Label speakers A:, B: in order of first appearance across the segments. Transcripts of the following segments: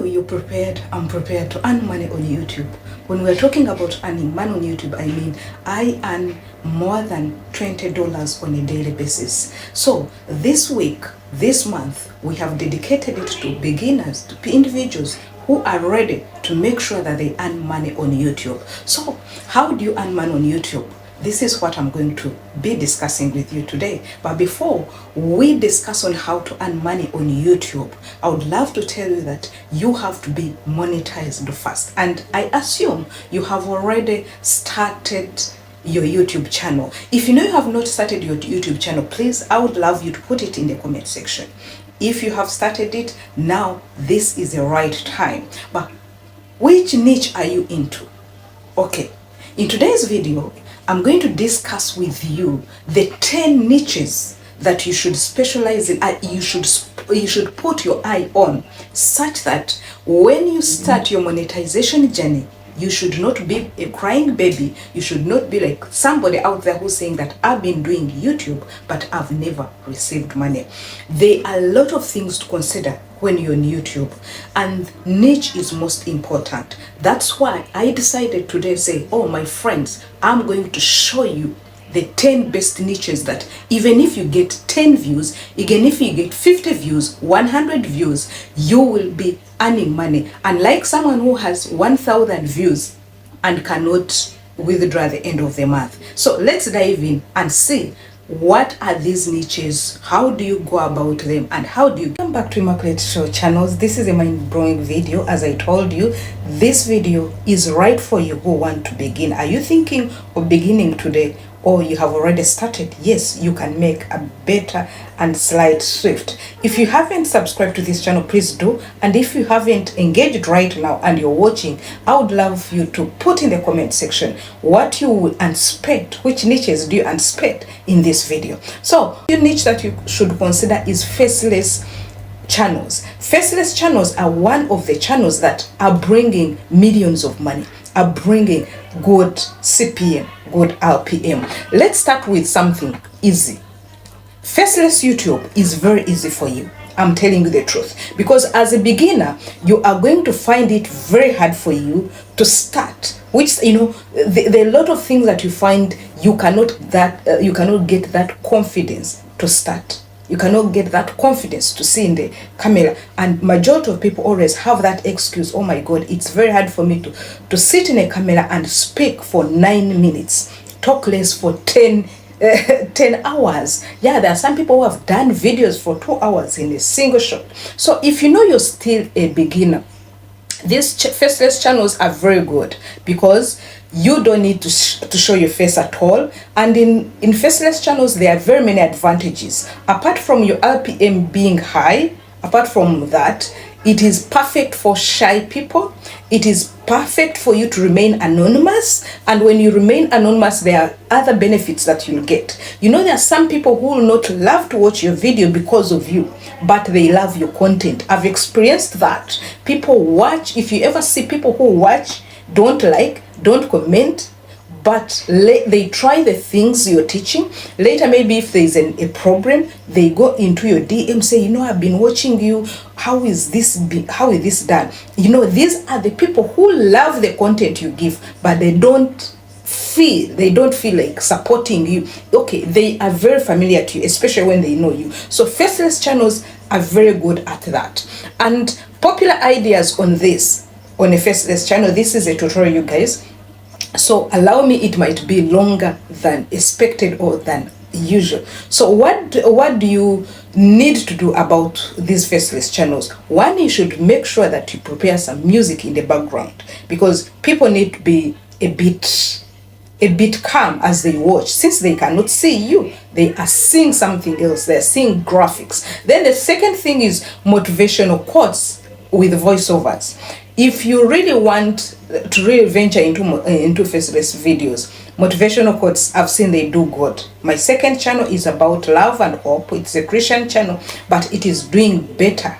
A: you prepared? I'm prepared to earn money on YouTube. When we're talking about earning money on YouTube, I mean I earn more than $20 on a daily basis. So this week, this month, we have dedicated it to beginners, to individuals who are ready to make sure that they earn money on YouTube. So how do you earn money on YouTube? This is what I'm going to be discussing with you today. But before we discuss on how to earn money on YouTube, I would love to tell you that you have to be monetized first. And I assume you have already started your YouTube channel. If you know you have not started your YouTube channel, please, I would love you to put it in the comment section. If you have started it, now this is the right time. But which niche are you into? Okay, in today's video, I'm going to discuss with you the 10 niches that you should specialize in, you should put your eye on, such that when you start your monetization journey, you should not be a crying baby. You should not be like somebody out there who's saying that I've been doing YouTube, but I've never received money. There are a lot of things to consider when you're on YouTube, and niche is most important. That's why I decided today to say, oh my friends, I'm going to show you the 10 best niches that even if you get 10 views, even if you get 50 views, 100 views, you will be earning money. Unlike someone who has 1,000 views and cannot withdraw at the end of the month. So let's dive in and see what are these niches, how do you go about them, and how do you come back to Immaculate Show channels. This is a mind-blowing video. As I told you, this video is right for you who want to begin. Are you thinking of beginning today, or you have already started? Yes, you can make a better and slight shift. If you haven't subscribed to this channel, please do. And if you haven't engaged right now and you're watching, I would love you to put in the comment section what you would expect, which niches do you expect in this video. So the niche that you should consider is faceless channels. Faceless channels are one of the channels that are bringing millions of money, are bringing good CPM, good RPM. Let's start with something easy. Faceless YouTube is very easy for you. I'm telling you the truth, because as a beginner, you are going to find it very hard for you to start. Which, you know, there are a lot of things that you find you cannot get that confidence to start. You cannot get that confidence to see in the camera, and majority of people always have that excuse. Oh my God, it's very hard for me to sit in a camera and speak for 9 minutes, talk less for 10 hours. Yeah, there are some people who have done videos for 2 hours in a single shot. So if you know you're still a beginner, these faceless channels are very good because you don't need to show your face at all. And in faceless channels, there are very many advantages. Apart from your RPM being high, apart from that, it is perfect for shy people. It is perfect for you to remain anonymous. And when you remain anonymous, there are other benefits that you'll get. You know, there are some people who will not love to watch your video because of you, but they love your content. I've experienced that. People watch. If you ever see people who watch, don't like, don't comment, but they try the things you're teaching. Later, maybe if there's a problem, they go into your DM, say, you know, I've been watching you. How is this done? You know, these are the people who love the content you give, but they don't feel like supporting you. Okay, they are very familiar to you, especially when they know you. So faceless channels are very good at that. And popular ideas on this, on a faceless channel, this is a tutorial, you guys. So allow me, it might be longer than expected or than usual. So what do you need to do about these faceless channels? One, you should make sure that you prepare some music in the background, because people need to be a bit calm as they watch, since they cannot see you. They are seeing something else. They're seeing graphics. Then the second thing is motivational quotes with voiceovers. If you really want to really venture into faceless videos, motivational quotes, I've seen they do good. My second channel is about love and hope. It's a Christian channel, but it is doing better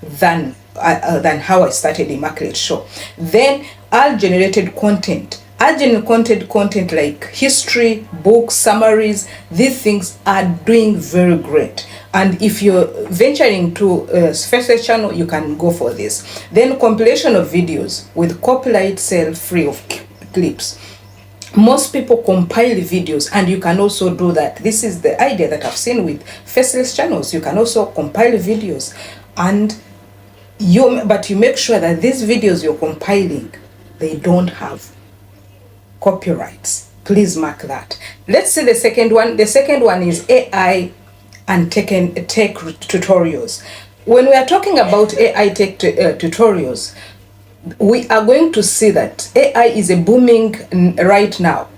A: than how I started Immaculate Show. Then generated content. Content like history, books, summaries, these things are doing very great. And if you're venturing to a faceless channel, you can go for this. Then compilation of videos with copyright sale free of clips. Most people compile videos, and you can also do that. This is the idea that I've seen with faceless channels. You can also compile videos, and you make sure that these videos you're compiling, they don't have copyrights. Please mark that. Let's see the second one. The second one is AI and tech tutorials. When we are talking about AI tech tutorials, we are going to see that AI is booming right now.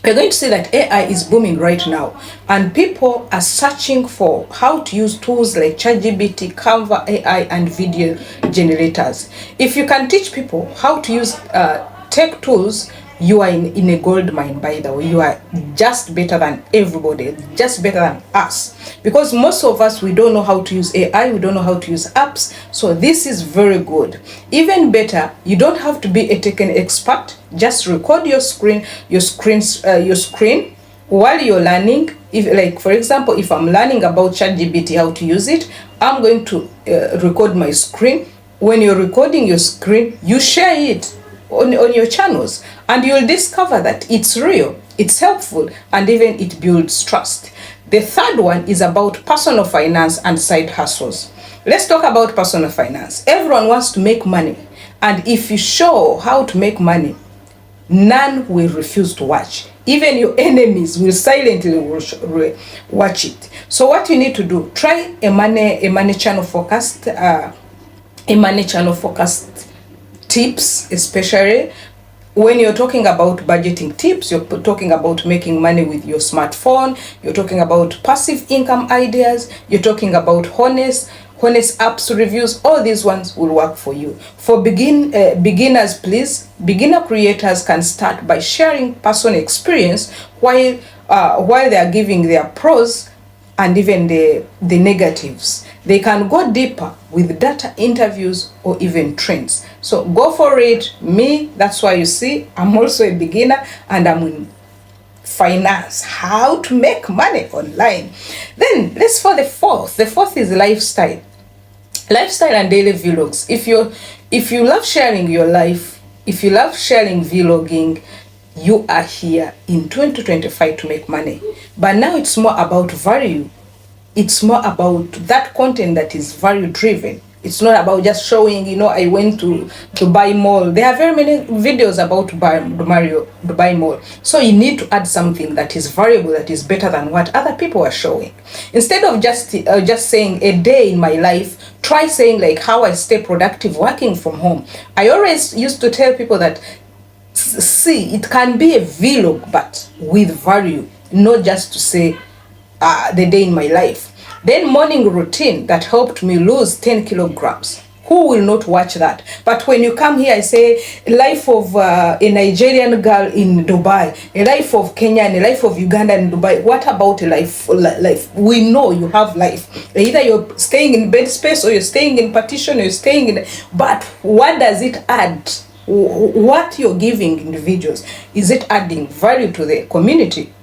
A: We're going to see that AI is booming right now, and people are searching for how to use tools like ChatGPT, Canva, AI, and video generators. If you can teach people how to use tech tools, you are in a gold mine, by the way. You are just better than everybody, just better than us. Because most of us, we don't know how to use AI, we don't know how to use apps. So this is very good. Even better, you don't have to be a tech expert. Just record your screen while you're learning. If, like, for example, if I'm learning about ChatGPT, how to use it, I'm going to record my screen. When you're recording your screen, you share it on your channels, and you'll discover that it's real, it's helpful, and even it builds trust. The third one is about personal finance and side hustles. Let's talk about personal finance. Everyone wants to make money, and if you show how to make money, none will refuse to watch. Even your enemies will silently watch it. So what you need to do, try a money channel focused tips, especially when you're talking about budgeting tips, you're talking about making money with your smartphone, you're talking about passive income ideas, you're talking about honest apps reviews. All these ones will work for you. For beginners, please, beginner creators can start by sharing personal experience while they are giving their pros and even the negatives. They can go deeper with data, interviews, or even trends. So go for it. Me, that's why you see I'm also a beginner, and I'm in finance, how to make money online. Then let's for the fourth. The fourth is lifestyle and daily vlogs. If you love sharing your life, if you love sharing vlogging, you are here in 2025 to make money. But now it's more about value. It's more about that content that is value driven. It's not about just showing, I went to Dubai Mall. There are very many videos about Dubai Mall. So you need to add something that is valuable, that is better than what other people are showing. Instead of just saying a day in my life, try saying like how I stay productive working from home. I always used to tell people that, see, it can be a vlog, but with value, not just to say the day in my life. Then morning routine that helped me lose 10 kilograms. Who will not watch that? But when you come here, I say life of a Nigerian girl in Dubai, a life of Kenya, and a life of Uganda in Dubai. What about a life? We know you have life. Either you're staying in bed space, or you're staying in partition, or you're staying in. But what does it add? What you're giving individuals, is it adding value to the community?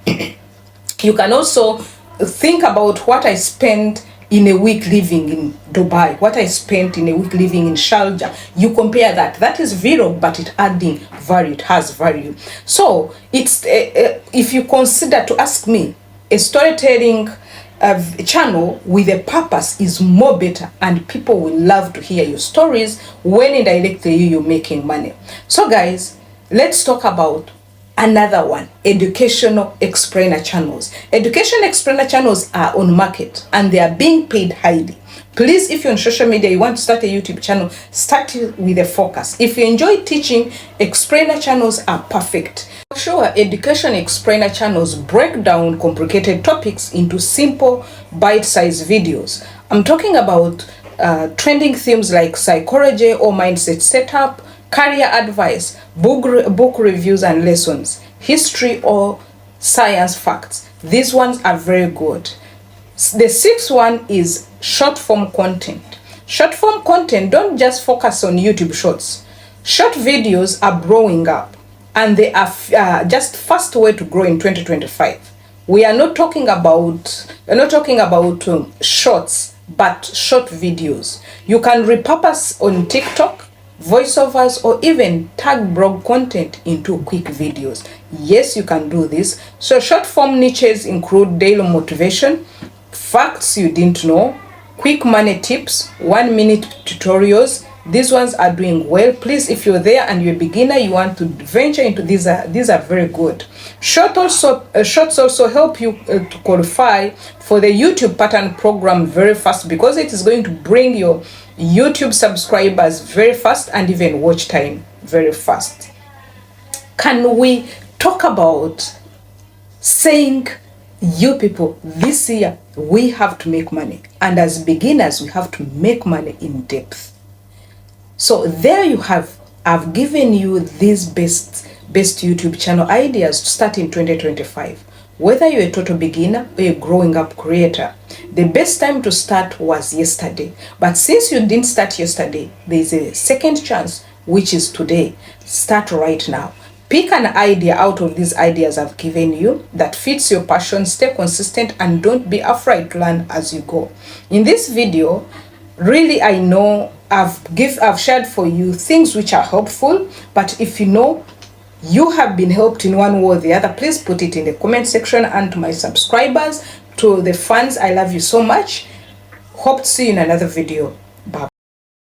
A: You can also think about what I spent in a week living in Dubai, what I spent in a week living in Sharjah. You compare that. That is vlog, but it adding value. It has value. So it's if you consider, to ask me, a storytelling channel with a purpose is more better, and people will love to hear your stories when indirectly you're making money. So guys, let's talk about another one, educational explainer channels. Education explainer channels are on market, and they are being paid highly. Please, if you're on social media, you want to start a YouTube channel, start with a focus. If you enjoy teaching, explainer channels are perfect. For sure, education explainer channels break down complicated topics into simple, bite-sized videos. I'm talking about trending themes like psychology or mindset setup, career advice, book reviews and lessons, history or science facts. These ones are very good. The sixth one is short form content. Short form content, don't just focus on YouTube shorts. Short videos are growing up, and they are just fast way to grow in 2025. We are not talking about shorts, but short videos. You can repurpose on TikTok, voiceovers, or even tag blog content into quick videos. Yes, you can do this. So short form niches include daily motivation, facts you didn't know, quick money tips, 1-minute tutorials. These ones are doing well. Please, if you're there and you're a beginner, you want to venture into these are very good. Shorts also help you to qualify for the YouTube pattern program very fast, because it is going to bring your YouTube subscribers very fast and even watch time very fast. Can we talk about saying, you people, this year we have to make money, and as beginners we have to make money in depth? So there you have, I've given you these best YouTube channel ideas to start in 2025. Whether you're a total beginner or a growing up creator, the best time to start was yesterday. But since you didn't start yesterday, there's a second chance, which is today. Start right now. Pick an idea out of these ideas I've given you that fits your passion. Stay consistent and don't be afraid to learn as you go. In this video, really, I know I've shared for you things which are helpful, but if you know you have been helped in one way or the other, please put it in the comment section. And to my subscribers, to the fans, I love you so much. Hope to see you in another video. Bye.